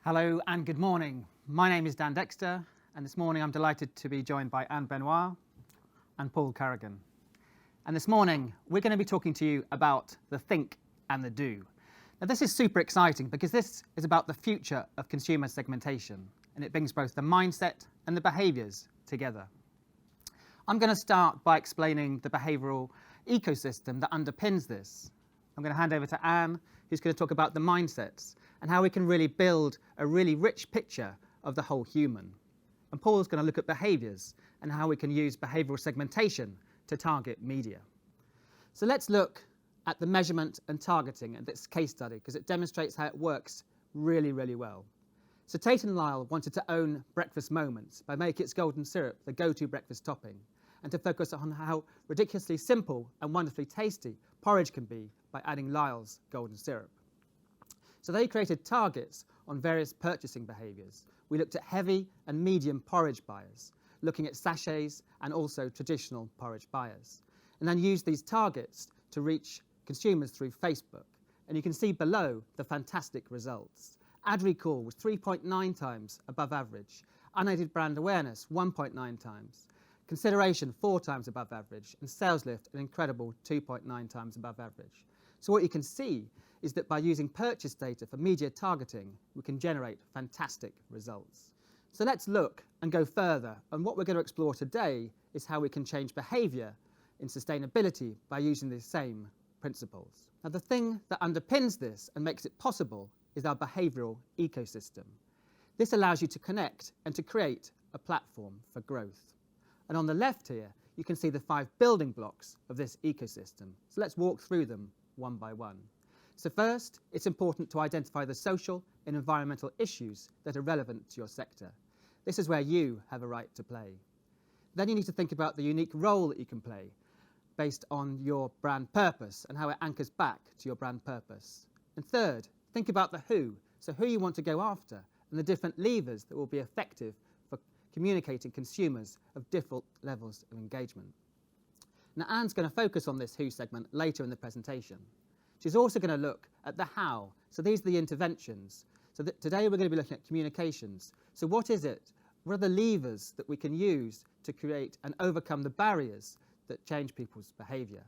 Hello and good morning. My name is Dan Dexter, and this morning I'm delighted to be joined by Benoist and Corrigan. And this morning we're going to be talking to you about the think and the do. Now this is super exciting because this is about the future of consumer segmentation, and it brings both the mindset and the behaviours together. I'm going to start by explaining the behavioural ecosystem that underpins this. I'm going to hand over to Anne, who's going to talk about the mindsets and how we can really build a really rich picture of the whole human. And Paul's going to look at behaviours and how we can use behavioural segmentation to target media. So let's look at the measurement and targeting of this case study because it demonstrates how it works really, really well. So Tate Lyle wanted to own breakfast moments by making its golden syrup the go-to breakfast topping and to focus on how ridiculously simple and wonderfully tasty porridge can be by adding Lyle's golden syrup. So they created targets on various purchasing behaviours. We looked at heavy and medium porridge buyers, looking at sachets and also traditional porridge buyers, and then used these targets to reach consumers through Facebook. And you can see below the fantastic results. Ad recall was 3.9 times above average, unaided brand awareness 1.9 times, consideration 4 times above average, and sales lift an incredible 2.9 times above average. So what you can see is that by using purchase data for media targeting, we can generate fantastic results. So let's look and go further, and what we're going to explore today is how we can change behaviour in sustainability by using these same principles. Now the thing that underpins this and makes it possible is our behavioural ecosystem. This allows you to connect and to create a platform for growth. And on the left here, you can see the 5 building blocks of this ecosystem. So let's walk through them one by one. So first, it's important to identify the social and environmental issues that are relevant to your sector. This is where you have a right to play. Then you need to think about the unique role that you can play based on your brand purpose and how it anchors back to your brand purpose. And third, think about the who, so who you want to go after and the different levers that will be effective for communicating consumers of different levels of engagement. Now Anne's going to focus on this who segment later in the presentation. She's also going to look at the how. So these are the interventions. So today we're going to be looking at communications. So what is it? What are the levers that we can use to create and overcome the barriers that change people's behaviour?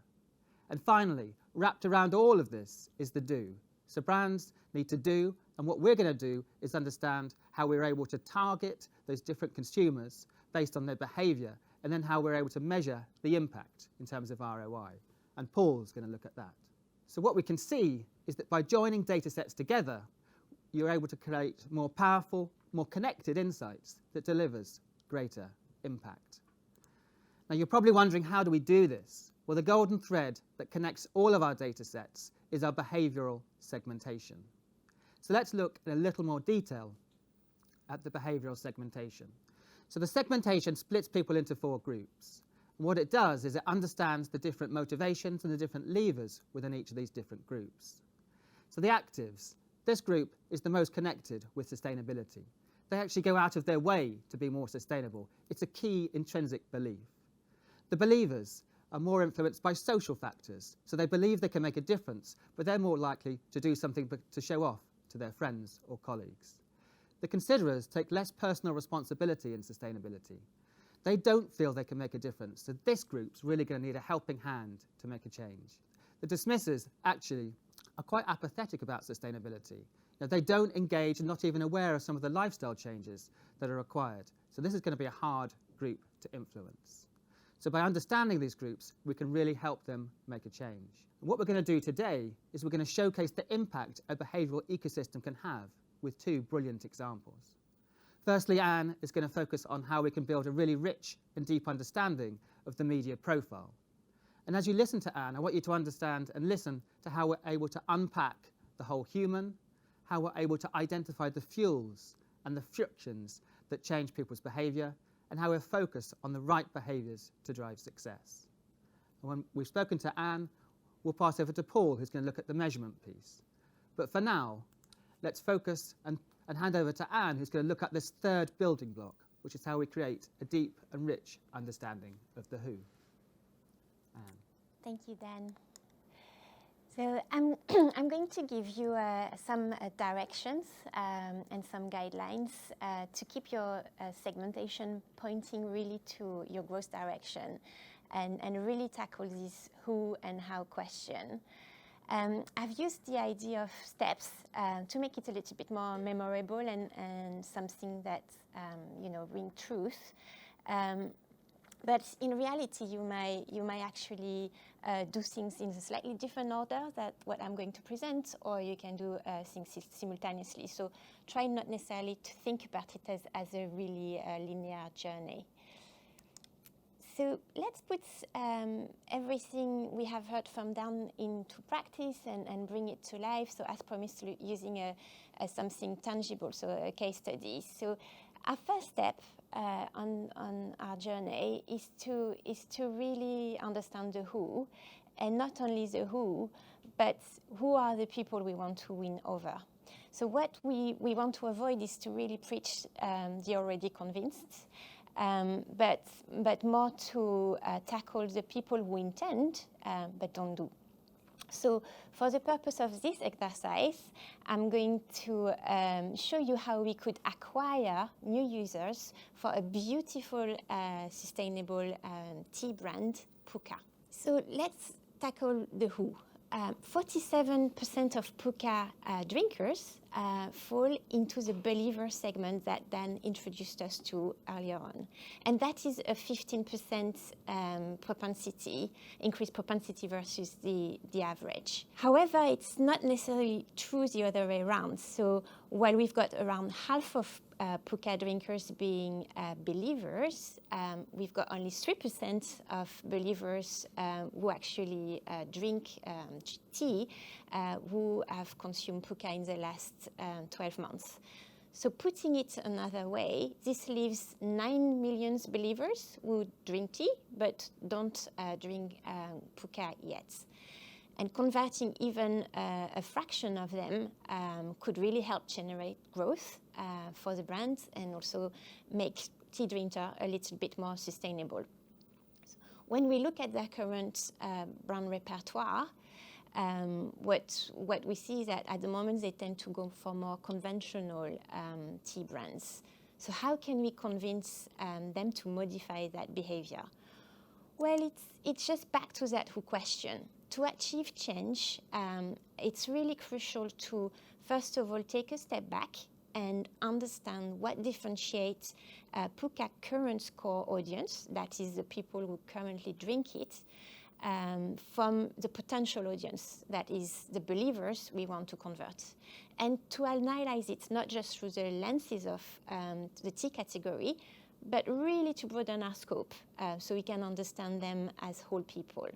And finally, wrapped around all of this is the do. So brands need to do, and what we're going to do is understand how we're able to target those different consumers based on their behaviour, and then how we're able to measure the impact in terms of ROI. And Paul's going to look at that. So what we can see is that by joining data sets together, you're able to create more powerful, more connected insights that delivers greater impact. Now you're probably wondering, how do we do this? Well, the golden thread that connects all of our data sets is our behavioural segmentation. So let's look in a little more detail at the behavioural segmentation. So the segmentation splits people into 4 groups. And what it does is it understands the different motivations and the different levers within each of these different groups. So the actives, this group is the most connected with sustainability. They actually go out of their way to be more sustainable. It's a key intrinsic belief. The believers are more influenced by social factors, so they believe they can make a difference, but they're more likely to do something to show off to their friends or colleagues. The considerers take less personal responsibility in sustainability. They don't feel they can make a difference, so this group's really going to need a helping hand to make a change. The dismissers actually are quite apathetic about sustainability. Now, they don't engage and not even aware of some of the lifestyle changes that are required. So this is going to be a hard group to influence. So by understanding these groups, we can really help them make a change. And what we're going to do today is we're going to showcase the impact a behavioural ecosystem can have with 2 brilliant examples. Firstly, Anne is going to focus on how we can build a really rich and deep understanding of the media profile. And as you listen to Anne, I want you to understand and listen to how we're able to unpack the whole human, how we're able to identify the fuels and the frictions that change people's behaviour, and how we're focused on the right behaviours to drive success. And when we've spoken to Anne, we'll pass over to Paul, who's going to look at the measurement piece. But for now, let's focus and hand over to Anne, who's going to look at this 3rd building block, which is how we create a deep and rich understanding of the who. Anne. Thank you, Dan. So I'm, I'm going to give you some directions and some guidelines to keep your segmentation pointing really to your growth direction and really tackle this who and how question. I've used the idea of steps to make it a little bit more memorable and something that, ring truth. But in reality, you may actually do things in a slightly different order than what I'm going to present, or you can do things simultaneously. So try not necessarily to think about it as a really linear journey. So let's put everything we have heard from Dan into practice and bring it to life. So as promised, using something tangible, so a case study. So our first step on our journey is to really understand the who, and not only the who, but who are the people we want to win over. So what we want to avoid is to really preach the already convinced, but more to tackle the people who intend but don't do. So for the purpose of this exercise, I'm going to show you how we could acquire new users for a beautiful, sustainable tea brand, Pukka. So let's tackle the who. 47% of Pukka drinkers fall into the believer segment that Dan introduced us to earlier on. And that is a 15% increased propensity versus the average. However, it's not necessarily true the other way around. So while we've got around half of Pukka drinkers being believers, we've got only 3% of believers who actually drink tea who have consumed Pukka in the last 12 months. So putting it another way, this leaves 9 million believers who drink tea but don't drink Pukka yet. And converting even a fraction of them could really help generate growth for the brand and also make tea drinker a little bit more sustainable. So when we look at their current brand repertoire, what we see is that at the moment they tend to go for more conventional tea brands. So how can we convince them to modify that behavior? Well, it's just back to that who question. To achieve change, it's really crucial to, first of all, take a step back and understand what differentiates Pukka current core audience, that is the people who currently drink it, from the potential audience, that is the believers we want to convert. And to analyze it not just through the lenses of the tea category, but really to broaden our scope so we can understand them as whole people.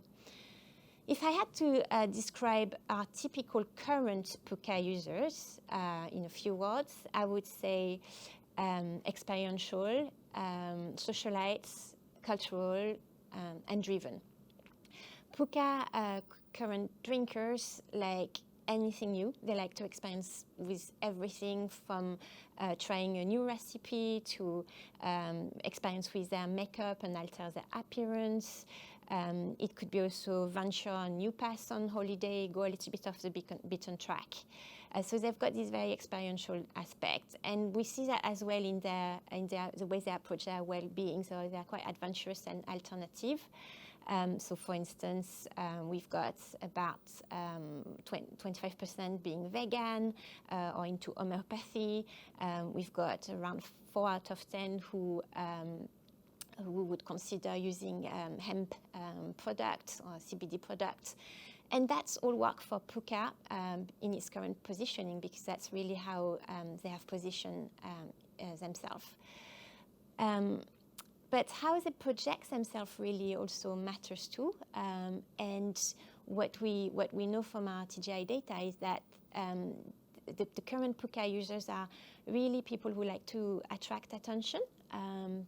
If I had to describe our typical current Pukka users in a few words, I would say experiential, socialites, cultural, and driven. Pukka current drinkers like anything new. They like to experience with everything from trying a new recipe to experience with their makeup and alter their appearance. It could be also venture on new paths on holiday, go a little bit off the beaten track. So they've got this very experiential aspect, and we see that as well in the way they approach their well-being. So they're quite adventurous and alternative. So for instance, we've got about 25% being vegan or into homeopathy. We've got around 4 out of 10 who would consider using hemp products or CBD products. And that's all work for Pukka in its current positioning, because that's really how they have positioned themselves. But how they project themselves really also matters too. And what we know from our TGI data is that the current Pukka users are really people who like to attract attention.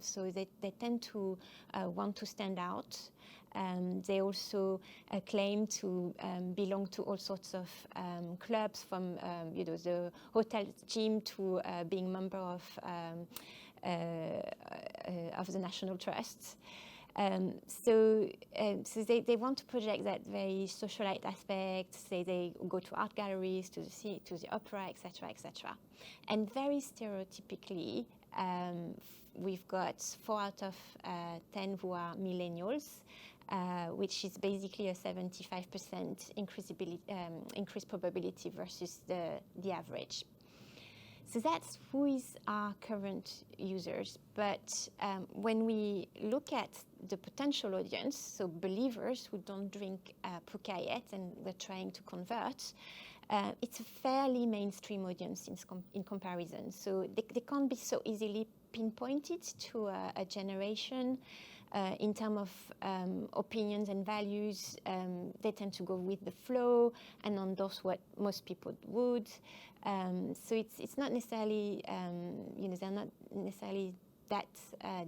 So they tend to want to stand out. They also claim to belong to all sorts of clubs, from the hotel gym to being member of the National Trust. So they want to project that very socialite aspect. Say they go to art galleries, to the opera, etc., etc. And very stereotypically, we've got 4 out of 10 who are millennials, which is basically a 75% increased probability versus the average. So that's who is our current users. But when we look at the potential audience, so believers who don't drink Pukka yet and we're trying to convert, it's a fairly mainstream audience in comparison. So they can't be so easily pinpointed to a generation. In terms of opinions and values, they tend to go with the flow and endorse what most people would. So it's not necessarily, they're not necessarily that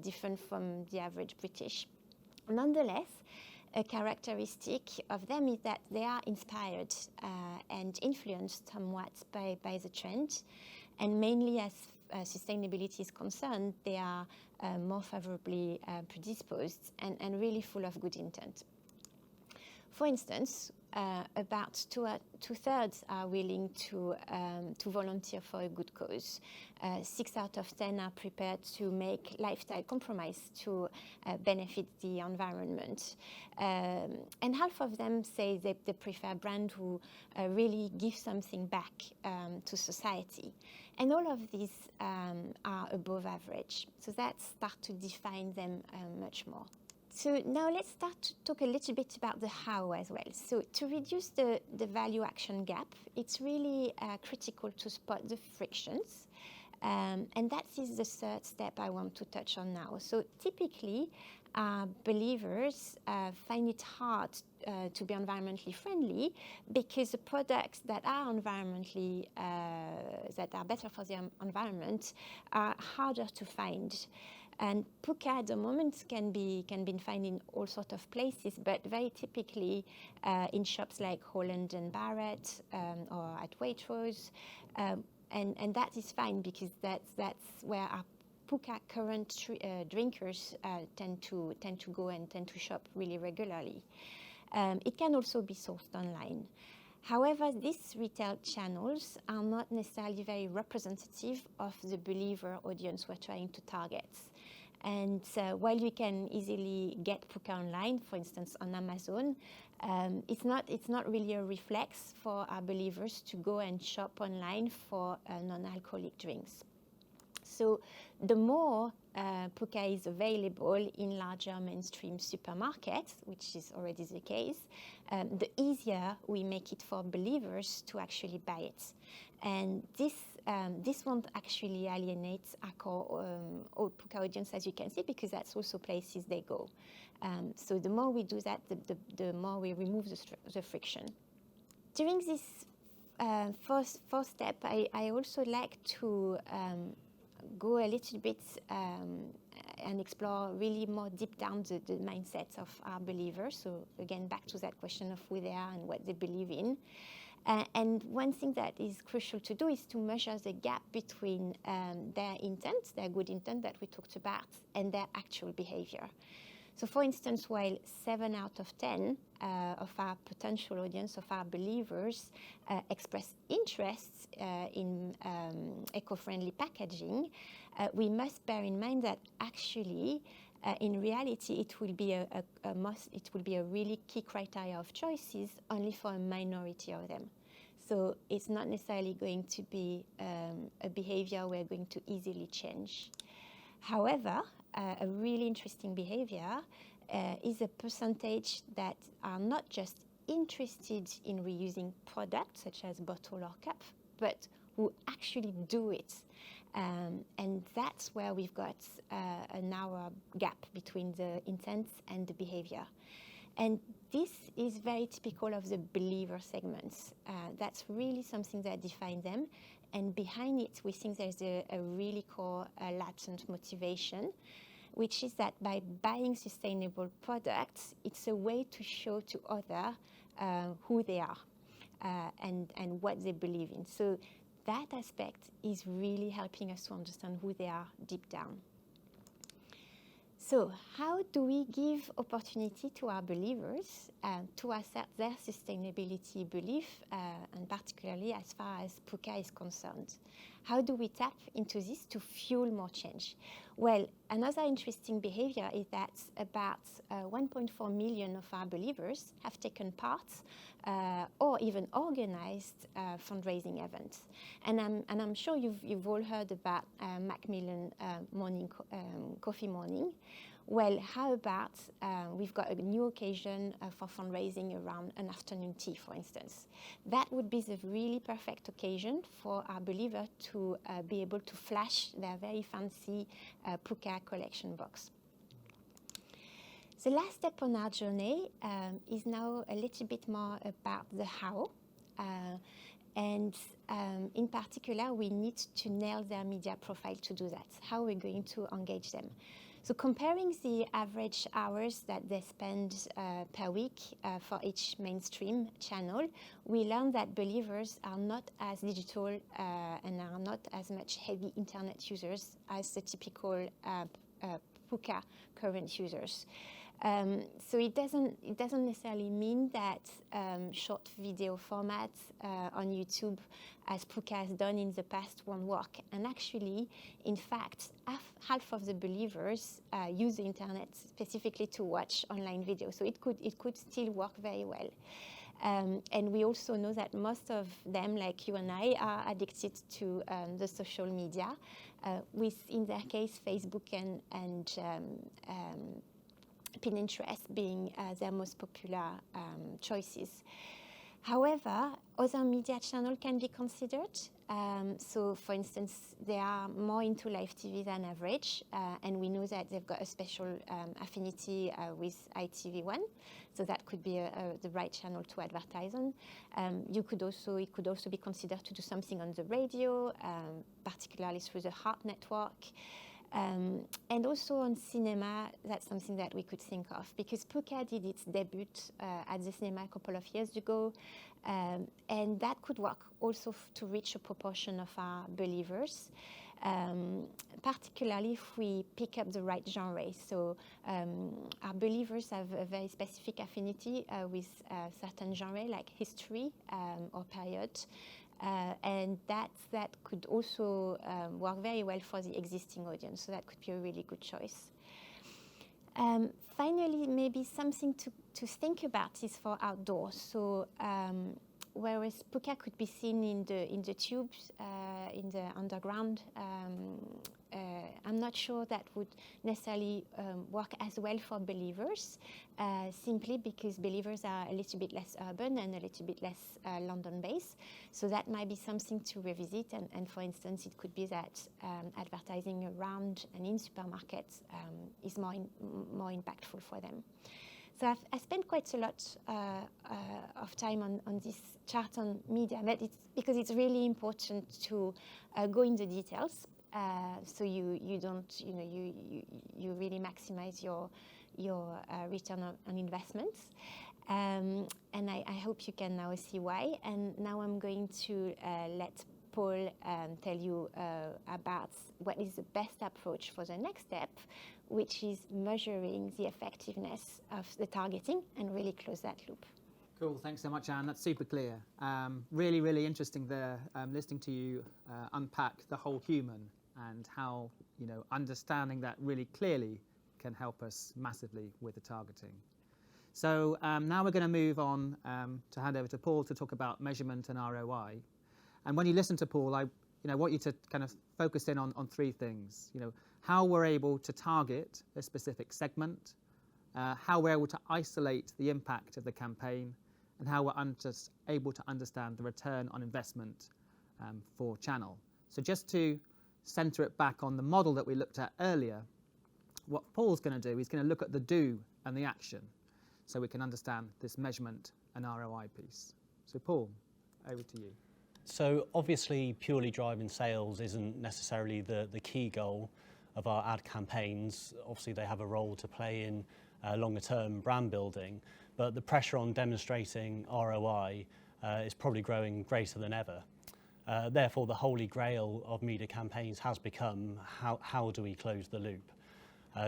different from the average British. Nonetheless, a characteristic of them is that they are inspired and influenced somewhat by the trend, and mainly as sustainability is concerned, they are more favorably predisposed and really full of good intent. For instance, about two-thirds are willing to volunteer for a good cause. 6 out of 10 are prepared to make lifestyle compromise to benefit the environment. And half of them say they prefer brands who really give something back to society. And all of these are above average. So that starts to define them much more. So now let's start to talk a little bit about the how as well. So to reduce the value action gap, it's really critical to spot the frictions. And that is the third step I want to touch on now. So typically, believers find it hard to be environmentally friendly because the products that are environmentally, that are better for the environment are harder to find. And Pukka at the moment can be found in all sorts of places, but very typically in shops like Holland and Barrett or at Waitrose, and that is fine because that's where our Pukka current drinkers tend to go and tend to shop really regularly. It can also be sourced online. However, these retail channels are not necessarily very representative of the believer audience we're trying to target. And while you can easily get Pukka online, for instance on Amazon, it's not really a reflex for our believers to go and shop online for non-alcoholic drinks. So the more Pukka is available in larger mainstream supermarkets, which is already the case, the easier we make it for believers to actually buy it. And this won't actually alienate our core Pukka audience, as you can see, because that's also places they go. So the more we do that, the more we remove the friction. During this first step, I also like to go a little bit and explore really more deep down the mindsets of our believers. So again, back to that question of who they are and what they believe in. And one thing that is crucial to do is to measure the gap between their intent, their good intent that we talked about, and their actual behavior. So for instance, while 7 out of 10 of our potential audience, of our believers, express interests in eco-friendly packaging, we must bear in mind that actually, in reality, it will be a really key criteria of choices only for a minority of them. So it's not necessarily going to be a behavior we're going to easily change. However, a really interesting behavior is a percentage that are not just interested in reusing products such as bottle or cup, but who actually do it. And that's where we've got a narrow gap between the intent and the behavior. And this is very typical of the believer segments. That's really something that defines them. And behind it, we think there's a really core latent motivation, which is that by buying sustainable products, it's a way to show to others who they are and what they believe in. So that aspect is really helping us to understand who they are deep down. So how do we give opportunity to our believers to assert their sustainability belief, and particularly as far as Puka is concerned? How do we tap into this to fuel more change? Well, another interesting behavior is that about 1.4 million of our believers have taken part or even organized fundraising events. And I'm sure you've all heard about Macmillan Coffee Morning. Well, how about we've got a new occasion for fundraising around an afternoon tea, for instance. That would be the really perfect occasion for our believer to be able to flash their very fancy Puka collection box. The last step on our journey is now a little bit more about the how. And in particular, we need to nail their media profile to do that. How are we going to engage them? So comparing the average hours that they spend per week for each mainstream channel, we learned that believers are not as digital and are not as much heavy internet users as the typical Puka current users. So it doesn't necessarily mean that short video formats on YouTube, as Puka has done in the past, won't work. And actually, in fact, half of the believers use the internet specifically to watch online videos. So it could still work very well. And we also know that most of them, like you and I, are addicted to the social media, with, in their case, Facebook and Pinterest being their most popular choices. However, other media channels can be considered. So, for instance, they are more into live TV than average, and we know that they've got a special affinity with ITV1, so that could be the right channel to advertise on. It could also be considered to do something on the radio, particularly through the Heart Network. And also on cinema, that's something that we could think of, because Puka did its debut at the cinema a couple of years ago, and that could work also to reach a proportion of our believers, particularly if we pick up the right genre. So our believers have a very specific affinity with certain genre, like history or period. And that could also work very well for the existing audience, so that could be a really good choice. Finally, maybe something to think about is for outdoors. So whereas Puka could be seen in the tubes, in the underground, I'm not sure that would necessarily work as well for believers, simply because believers are a little bit less urban and a little bit less London-based. So that might be something to revisit. And for instance, it could be that advertising around and in supermarkets is more impactful for them. So I've spent quite a lot of time on this chart on media, but it's because it's really important to go in the details, so you don't, you really maximize your return on investments. And I hope you can now see why. And now I'm going to let Paul tell you about what is the best approach for the next step, which is measuring the effectiveness of the targeting and really close that loop. Cool, thanks so much, Anne. That's super clear. Really, really interesting there, listening to you unpack the whole human and how, understanding that really clearly can help us massively with the targeting. So now we're going to move on to hand over to Paul to talk about measurement and ROI. And when you listen to Paul, I want you to kind of focus in on three things. How we're able to target a specific segment, how we're able to isolate the impact of the campaign, and how we're able to understand the return on investment for channel. So just to centre it back on the model that we looked at earlier, what Paul's going to do, he's going to look at the do and the action, so we can understand this measurement and ROI piece. So Paul, over to you. So obviously purely driving sales isn't necessarily the key goal of our ad campaigns. Obviously they have a role to play in longer term brand building, but the pressure on demonstrating ROI is probably growing greater than ever. Therefore the holy grail of media campaigns has become how do we close the loop?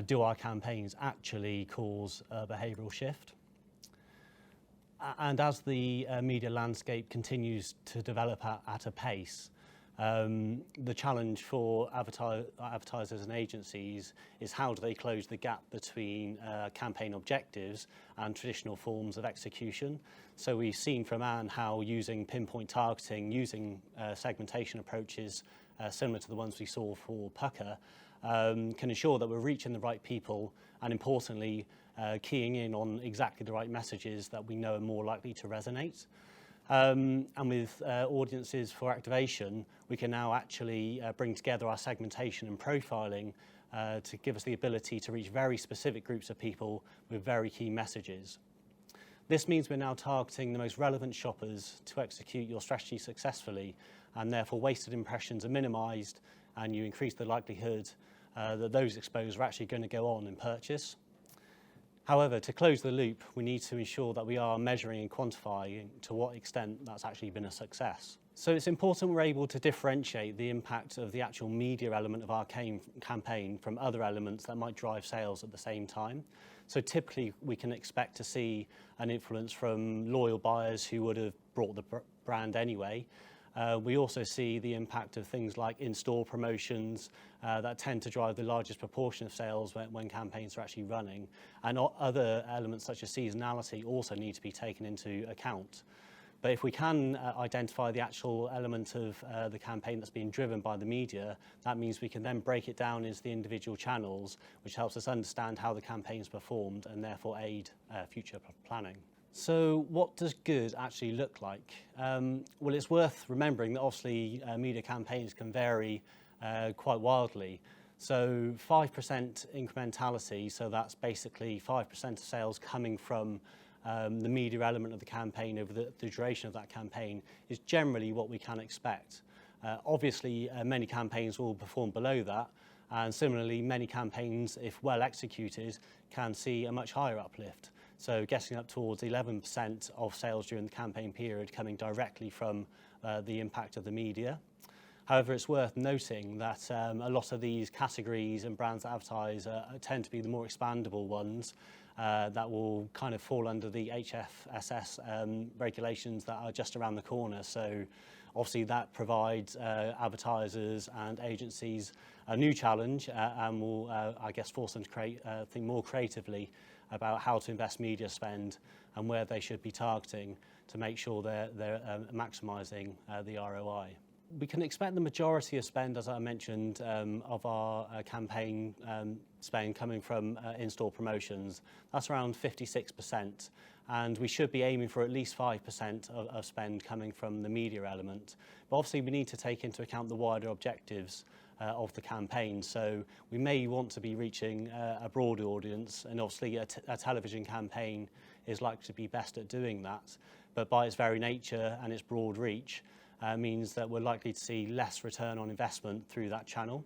do our campaigns actually cause a behavioural shift? And as the media landscape continues to develop at a pace, the challenge for advertisers and agencies is how do they close the gap between campaign objectives and traditional forms of execution. So we've seen from Anne how using pinpoint targeting, using segmentation approaches similar to the ones we saw for Pucker, can ensure that we're reaching the right people and, importantly, keying in on exactly the right messages that we know are more likely to resonate. And with audiences for activation, we can now actually bring together our segmentation and profiling to give us the ability to reach very specific groups of people with very key messages. This means we're now targeting the most relevant shoppers to execute your strategy successfully, and therefore wasted impressions are minimised and you increase the likelihood that those exposed are actually going to go on and purchase. However, to close the loop, we need to ensure that we are measuring and quantifying to what extent that's actually been a success. So it's important we're able to differentiate the impact of the actual media element of our campaign from other elements that might drive sales at the same time. So typically we can expect to see an influence from loyal buyers who would have brought the brand anyway. We also see the impact of things like in-store promotions that tend to drive the largest proportion of sales when campaigns are actually running. And other elements such as seasonality also need to be taken into account. But if we can identify the actual element of the campaign that's being driven by the media, that means we can then break it down into the individual channels, which helps us understand how the campaign's performed and therefore aid future planning. So what does good actually look like? Well, it's worth remembering that obviously media campaigns can vary quite wildly. So 5% incrementality, so that's basically 5% of sales coming from the media element of the campaign over the duration of that campaign, is generally what we can expect. Obviously, many campaigns will perform below that, and similarly, many campaigns, if well executed, can see a much higher uplift. So getting up towards 11% of sales during the campaign period coming directly from the impact of the media. However, it's worth noting that a lot of these categories and brands that advertise tend to be the more expandable ones that will kind of fall under the HFSS regulations that are just around the corner. So obviously that provides advertisers and agencies a new challenge and will, I guess, force them to think more creatively about how to invest media spend and where they should be targeting to make sure they're maximising the ROI. We can expect the majority of spend, as I mentioned, of our campaign spend coming from in-store promotions. That's around 56%, and we should be aiming for at least 5% of spend coming from the media element. But obviously we need to take into account the wider objectives of the campaign. So we may want to be reaching a broader audience, and obviously a television campaign is likely to be best at doing that. But by its very nature and its broad reach, means that we're likely to see less return on investment through that channel.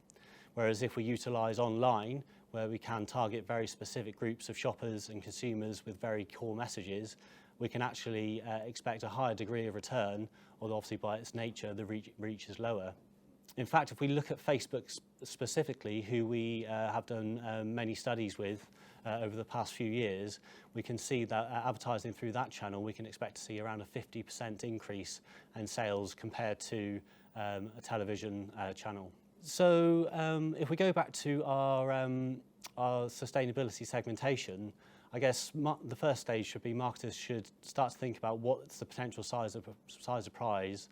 Whereas if we utilise online, where we can target very specific groups of shoppers and consumers with very core messages, we can actually expect a higher degree of return, although obviously by its nature the reach is lower. In fact, if we look at Facebook specifically, who we have done many studies with over the past few years, we can see that advertising through that channel, we can expect to see around a 50% increase in sales compared to a television channel. So if we go back to our sustainability segmentation, I guess the first stage should be marketers should start to think about what's the potential size of prize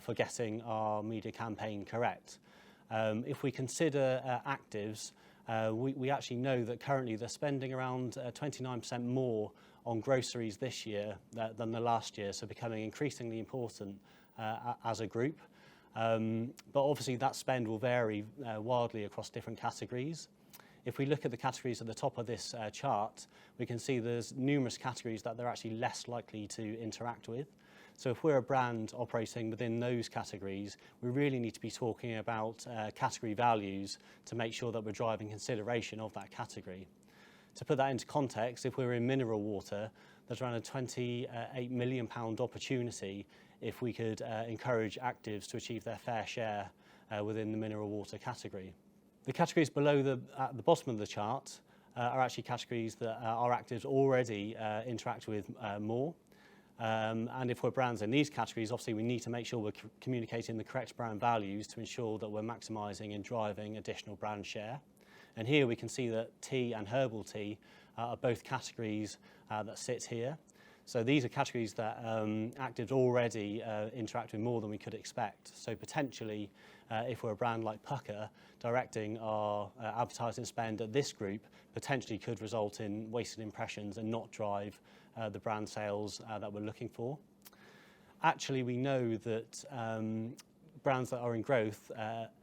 for getting our media campaign correct. If we consider actives, we actually know that currently they're spending around 29% more on groceries this year than the last year, so becoming increasingly important as a group. But obviously that spend will vary wildly across different categories. If we look at the categories at the top of this chart, we can see there's numerous categories that they're actually less likely to interact with. So if we're a brand operating within those categories, we really need to be talking about category values to make sure that we're driving consideration of that category. To put that into context, if we're in mineral water, there's around a £28 million opportunity if we could encourage actives to achieve their fair share within the mineral water category. The categories below at the bottom of the chart are actually categories that our actives already interact with more. And if we're brands in these categories, obviously we need to make sure we're communicating the correct brand values to ensure that we're maximising and driving additional brand share. And here we can see that tea and herbal tea are both categories that sit here. So these are categories that actives already interact with more than we could expect. So potentially, if we're a brand like Pucker, directing our advertising spend at this group potentially could result in wasted impressions and not drive the brand sales that we're looking for. Actually, we know that brands that are in growth,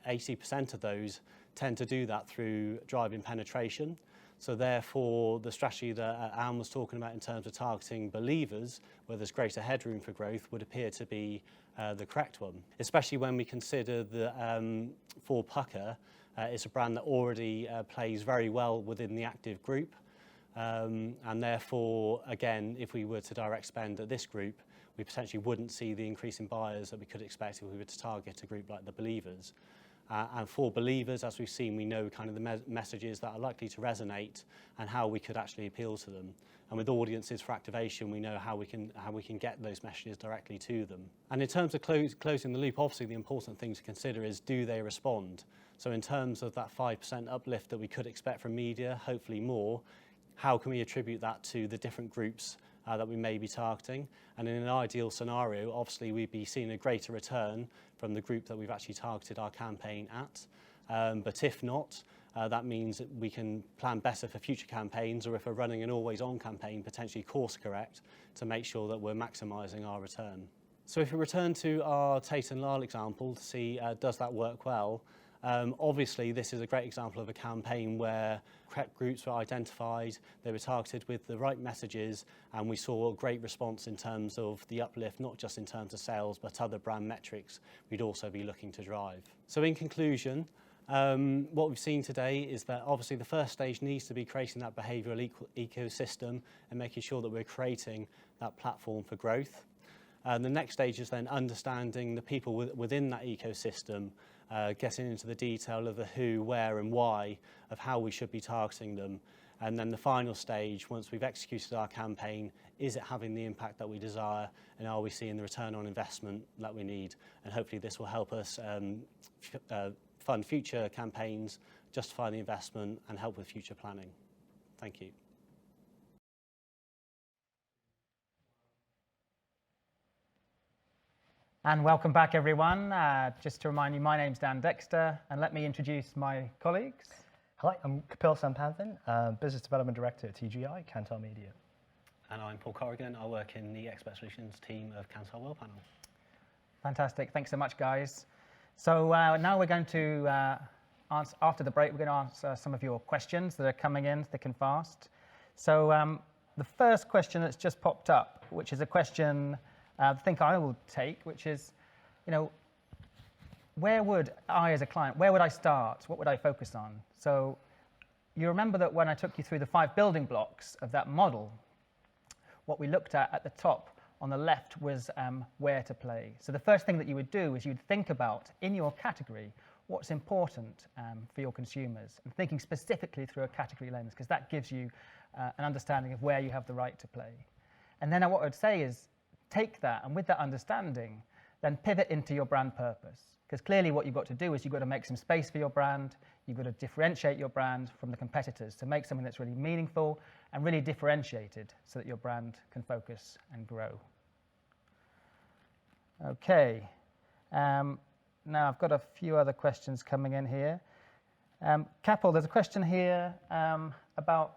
80% of those tend to do that through driving penetration. So therefore, the strategy that Anne was talking about in terms of targeting believers, where there's greater headroom for growth, would appear to be the correct one, especially when we consider that for Pucker, it's a brand that already plays very well within the active group. And therefore, again, if we were to direct spend at this group, we potentially wouldn't see the increase in buyers that we could expect if we were to target a group like the believers. And for believers, as we've seen, we know kind of the messages that are likely to resonate and how we could actually appeal to them. And with audiences for activation, we know how we can get those messages directly to them. And in terms of closing the loop, obviously the important thing to consider is, do they respond? So in terms of that 5% uplift that we could expect from media, hopefully more, how can we attribute that to the different groups that we may be targeting? And in an ideal scenario, obviously we'd be seeing a greater return from the group that we've actually targeted our campaign at. But if not, that means that we can plan better for future campaigns, or if we're running an always-on campaign, potentially course correct to make sure that we're maximising our return. So if we return to our Tate and Lyle example to see does that work well, obviously this is a great example of a campaign where correct groups were identified, they were targeted with the right messages, and we saw a great response in terms of the uplift, not just in terms of sales, but other brand metrics we'd also be looking to drive. So in conclusion, what we've seen today is that obviously the first stage needs to be creating that behavioural ecosystem and making sure that we're creating that platform for growth. The next stage is then understanding the people within that ecosystem, getting into the detail of the who, where and why of how we should be targeting them. And then the final stage, once we've executed our campaign, is it having the impact that we desire, and are we seeing the return on investment that we need? And hopefully this will help us fund future campaigns, justify the investment and help with future planning. Thank you. And welcome back, everyone. Just to remind you, my name's Dan Dexter, and let me introduce my colleagues. Hi, I'm Kapil Sampanthan, Business Development Director at TGI, Kantar Media. And I'm Paul Corrigan. I work in the Expert Solutions team of Kantar World Panel. Fantastic. Thanks so much, guys. So now we're going to answer, after the break, we're going to answer some of your questions that are coming in thick and fast. So the first question that's just popped up, which is a question I think I will take, which is, where would I, as a client, where would I start? What would I focus on? So you remember that when I took you through the 5 building blocks of that model, what we looked at the top on the left was where to play. So the first thing that you would do is you'd think about, in your category, what's important for your consumers, and thinking specifically through a category lens, because that gives you an understanding of where you have the right to play. And then what I would say is, take that, and with that understanding, then pivot into your brand purpose. Because clearly what you've got to do is you've got to make some space for your brand, you've got to differentiate your brand from the competitors to make something that's really meaningful and really differentiated so that your brand can focus and grow. Okay, now I've got a few other questions coming in here. Kapil, there's a question here about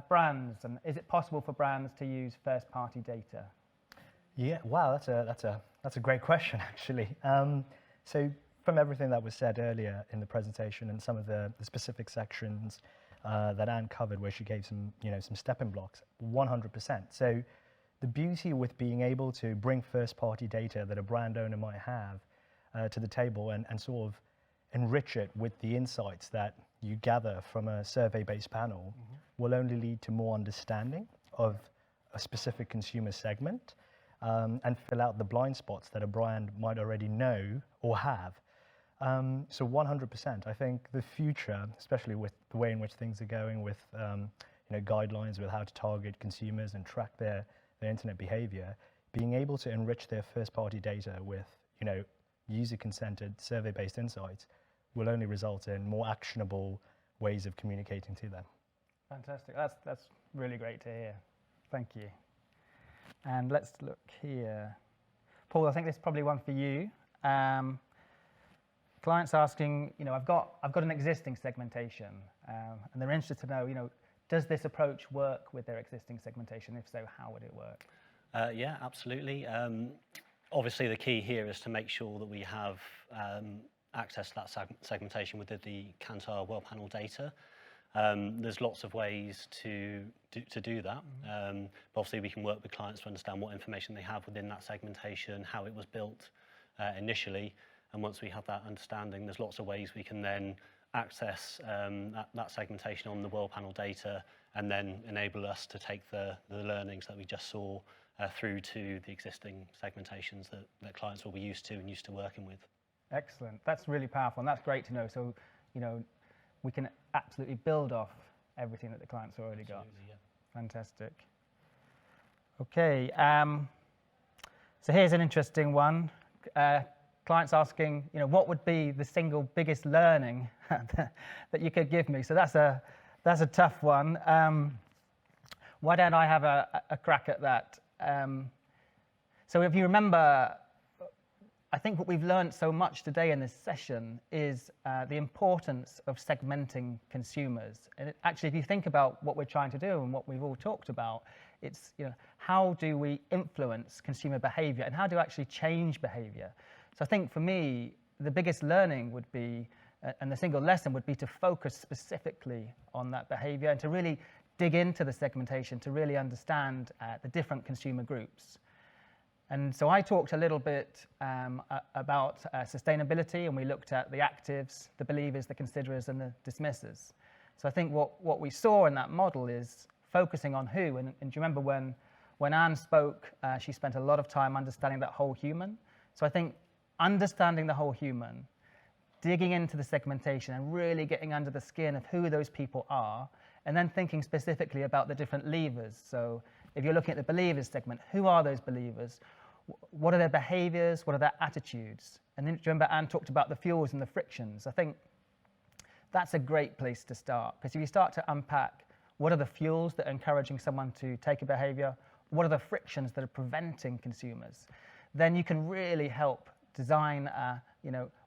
brands, and is it possible for brands to use first-party data? Yeah, wow, that's a great question, actually. So from everything that was said earlier in the presentation and some of the specific sections that Anne covered, where she gave some stepping blocks, 100%. So the beauty with being able to bring first-party data that a brand owner might have to the table and sort of enrich it with the insights that you gather from a survey-based panel will only lead to more understanding of a specific consumer segment. And fill out the blind spots that a brand might already know or have. So 100%. I think the future, especially with the way in which things are going, with guidelines with how to target consumers and track their internet behavior, being able to enrich their first-party data with user-consented, survey-based insights will only result in more actionable ways of communicating to them. Fantastic. That's really great to hear. Thank you. And let's look here. Paul, I think this is probably one for you. Clients asking, I've got an existing segmentation, and they're interested to know, does this approach work with their existing segmentation? If so, how would it work? Yeah, absolutely. Obviously, the key here is to make sure that we have access to that segmentation within the Kantar well panel data. There's lots of ways to do that. But obviously, we can work with clients to understand what information they have within that segmentation, how it was built initially. And once we have that understanding, there's lots of ways we can then access that segmentation on the world panel data and then enable us to take the learnings that we just saw through to the existing segmentations that clients will be used to and used to working with. Excellent. That's really powerful, and that's great to know. So, we can absolutely build off everything that the client's already got. Yeah. Fantastic. Okay. So here's an interesting one. Clients asking, what would be the single biggest learning that you could give me? So that's a tough one. Why don't I have a crack at that? So if you remember, I think what we've learned so much today in this session is the importance of segmenting consumers. And actually, if you think about what we're trying to do and what we've all talked about, it's how do we influence consumer behaviour and how do we actually change behaviour? So I think for me, the biggest learning would be, and the single lesson would be to focus specifically on that behaviour and to really dig into the segmentation to really understand the different consumer groups. And so I talked a little bit about sustainability, and we looked at the actives, the believers, the considerers, and the dismissers. So I think what we saw in that model is focusing on who. And do you remember when Anne spoke, she spent a lot of time understanding that whole human. So I think understanding the whole human, digging into the segmentation and really getting under the skin of who those people are, and then thinking specifically about the different levers. So if you're looking at the believers segment, who are those believers? What are their behaviours? What are their attitudes? And then do you remember Anne talked about the fuels and the frictions? I think that's a great place to start, because if you start to unpack what are the fuels that are encouraging someone to take a behaviour, what are the frictions that are preventing consumers, then you can really help design,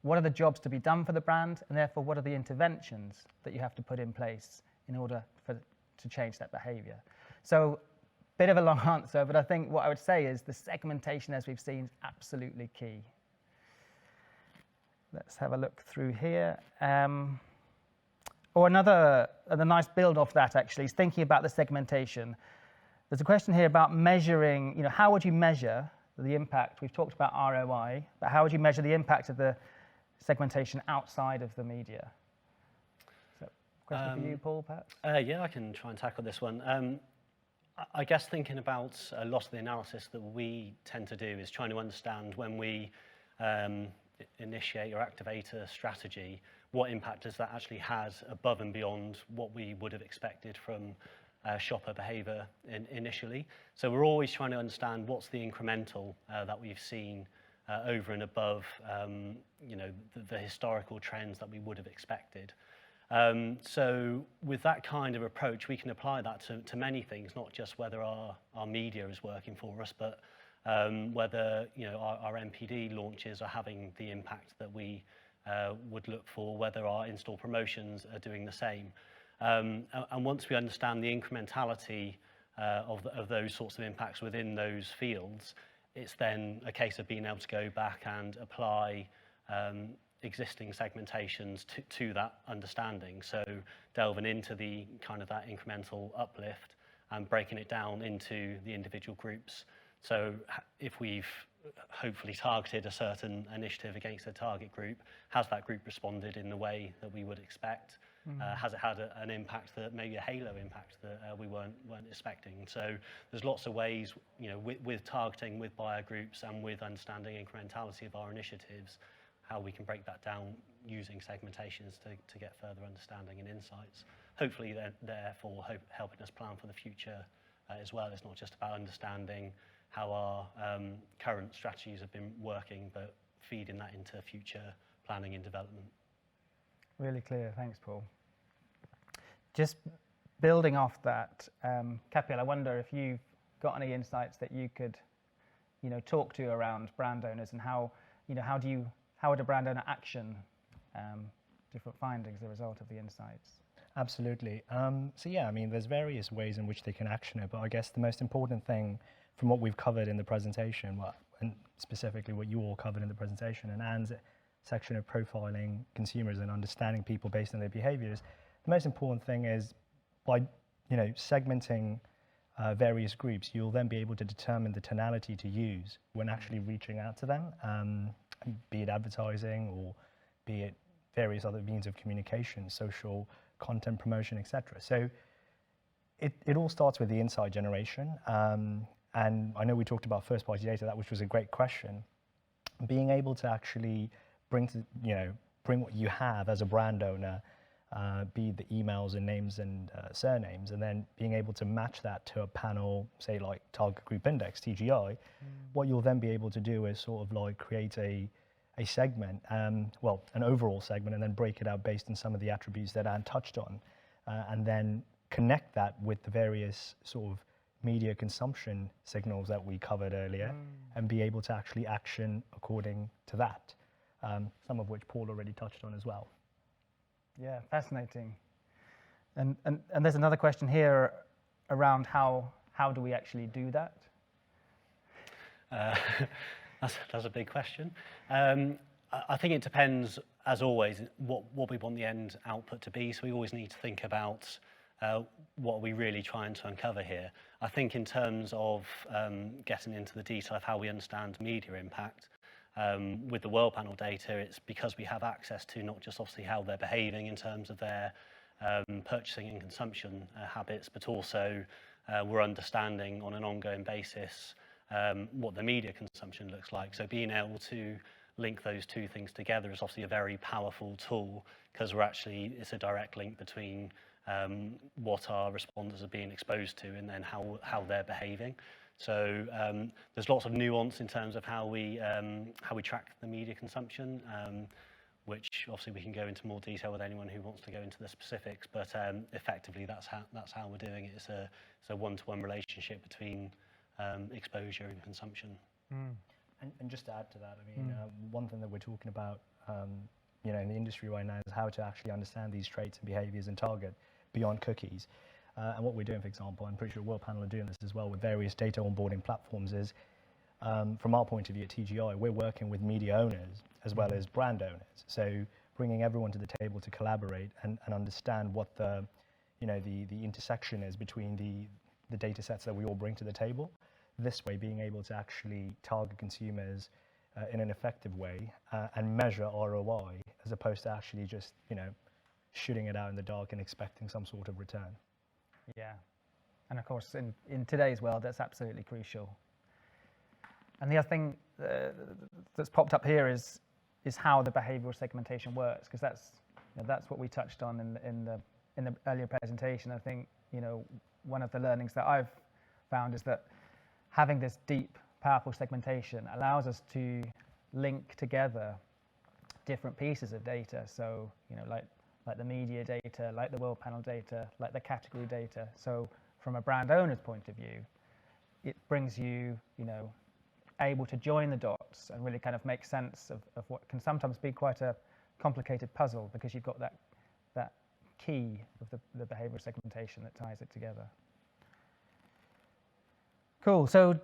what are the jobs to be done for the brand, and therefore what are the interventions that you have to put in place in order to change that behaviour. So, bit of a long answer, but I think what I would say is the segmentation, as we've seen, is absolutely key. Let's have a look through here. Or another nice build off that actually is thinking about the segmentation. There's a question here about measuring, how would you measure the impact? We've talked about ROI, but how would you measure the impact of the segmentation outside of the media? So, question for you, Paul, perhaps? Yeah, I can try and tackle this one. I guess thinking about a lot of the analysis that we tend to do is trying to understand when we initiate or activate a strategy, what impact does that actually has above and beyond what we would have expected from shopper behaviour initially. So we're always trying to understand what's the incremental that we've seen over and above the historical trends that we would have expected. So with that kind of approach, we can apply that to many things, not just whether our media is working for us, but whether our MPD launches are having the impact that we would look for, whether our in-store promotions are doing the same. And once we understand the incrementality of those sorts of impacts within those fields, it's then a case of being able to go back and apply existing segmentations to that understanding. So delving into the kind of that incremental uplift and breaking it down into the individual groups. So if we've hopefully targeted a certain initiative against a target group, has that group responded in the way that we would expect? Has it had an impact, that maybe a halo impact that we weren't expecting? So there's lots of ways, with targeting, with buyer groups, and with understanding incrementality of our initiatives, how we can break that down using segmentations to get further understanding and insights. Hopefully therefore helping us plan for the future as well. It's not just about understanding how our current strategies have been working, but feeding that into future planning and development. Really clear, thanks Paul. Just building off that, Capiel, I wonder if you've got any insights that you could, talk to around brand owners, and how would a brand owner action different findings as a result of the insights? Absolutely. So yeah, I mean, there's various ways in which they can action it, but I guess the most important thing from what we've covered in the presentation, and specifically what you all covered in the presentation, and Anne's section of profiling consumers and understanding people based on their behaviours, the most important thing is by segmenting various groups, you'll then be able to determine the tonality to use when actually reaching out to them, be it advertising or be it various other means of communication, social content promotion, etc. So it all starts with the insight generation. And I know we talked about first party data, which was a great question. Being able to actually bring what you have as a brand owner, be the emails and names and surnames, and then being able to match that to a panel, say like target group index, TGI, what you'll then be able to do is sort of like create a segment, an overall segment, and then break it out based on some of the attributes that Anne touched on, and then connect that with the various sort of media consumption signals that we covered earlier, and be able to actually action according to that, some of which Paul already touched on as well. Yeah, fascinating. And there's another question here around how do we actually do that? That's a big question. I think it depends, as always, what we want the end output to be. So we always need to think about what are we really trying to uncover here. I think in terms of getting into the detail of how we understand media impact, with the World Panel data, it's because we have access to not just obviously how they're behaving in terms of their purchasing and consumption habits, but also we're understanding on an ongoing basis what the media consumption looks like. So being able to link those two things together is obviously a very powerful tool, because it's a direct link between what our responders are being exposed to and then how they're behaving. So there's lots of nuance in terms of how we track the media consumption, which obviously we can go into more detail with anyone who wants to go into the specifics. But effectively, that's how we're doing it. It's a one-to-one relationship between exposure and consumption. And just to add to that, I mean, one thing that we're talking about, in the industry right now is how to actually understand these traits and behaviours and target beyond cookies. And what we're doing, for example, I'm pretty sure World Panel are doing this as well with various data onboarding platforms, is from our point of view at TGI, we're working with media owners as well as brand owners. So bringing everyone to the table to collaborate and understand what the intersection is between the data sets that we all bring to the table. This way, being able to actually target consumers in an effective way and measure ROI, as opposed to actually just, shooting it out in the dark and expecting some sort of return. Yeah, and of course in today's world that's absolutely crucial. And the other thing that's popped up here is how the behavioural segmentation works, because that's what we touched on in the earlier presentation. I think one of the learnings that I've found is that having this deep, powerful segmentation allows us to link together different pieces of data. So like the media data, like the World Panel data, like the category data. So from a brand owner's point of view, it brings you, able to join the dots and really kind of make sense of what can sometimes be quite a complicated puzzle, because you've got that key of the behavioural segmentation that ties it together. Cool. So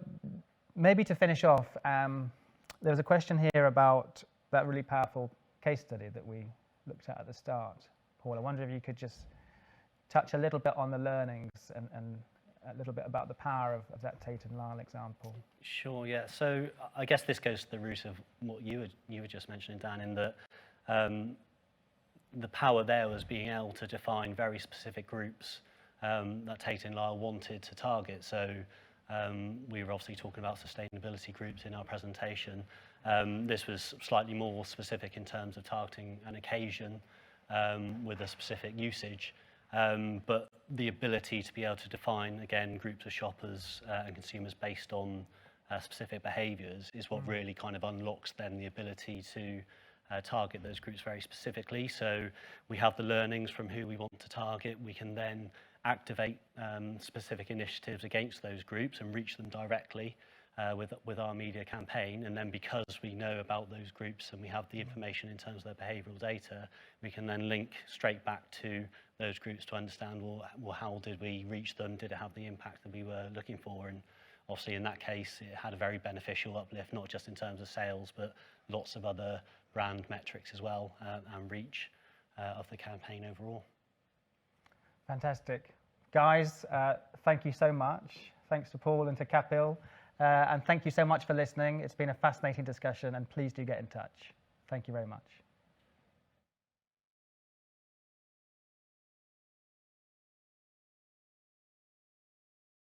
maybe to finish off, there was a question here about that really powerful case study that we looked at the start. Paul, I wonder if you could just touch a little bit on the learnings and a little bit about the power of that Tate and Lyle example. Sure, yeah. So I guess this goes to the root of what you were just mentioning, Dan, in that the power there was being able to define very specific groups that Tate and Lyle wanted to target. So we were obviously talking about sustainability groups in our presentation, This was slightly more specific in terms of targeting an occasion with a specific usage. But the ability to be able to define, again, groups of shoppers and consumers based on specific behaviours is what really kind of unlocks then the ability to target those groups very specifically. So we have the learnings from who we want to target. We can then activate specific initiatives against those groups and reach them directly with our media campaign. And then because we know about those groups and we have the information in terms of their behavioural data, we can then link straight back to those groups to understand, well, how did we reach them? Did it have the impact that we were looking for? And obviously in that case, it had a very beneficial uplift, not just in terms of sales, but lots of other brand metrics as well, and reach of the campaign overall. Fantastic. Guys, thank you so much. Thanks to Paul and to Kapil. And thank you so much for listening. It's been a fascinating discussion, and please do get in touch. Thank you very much.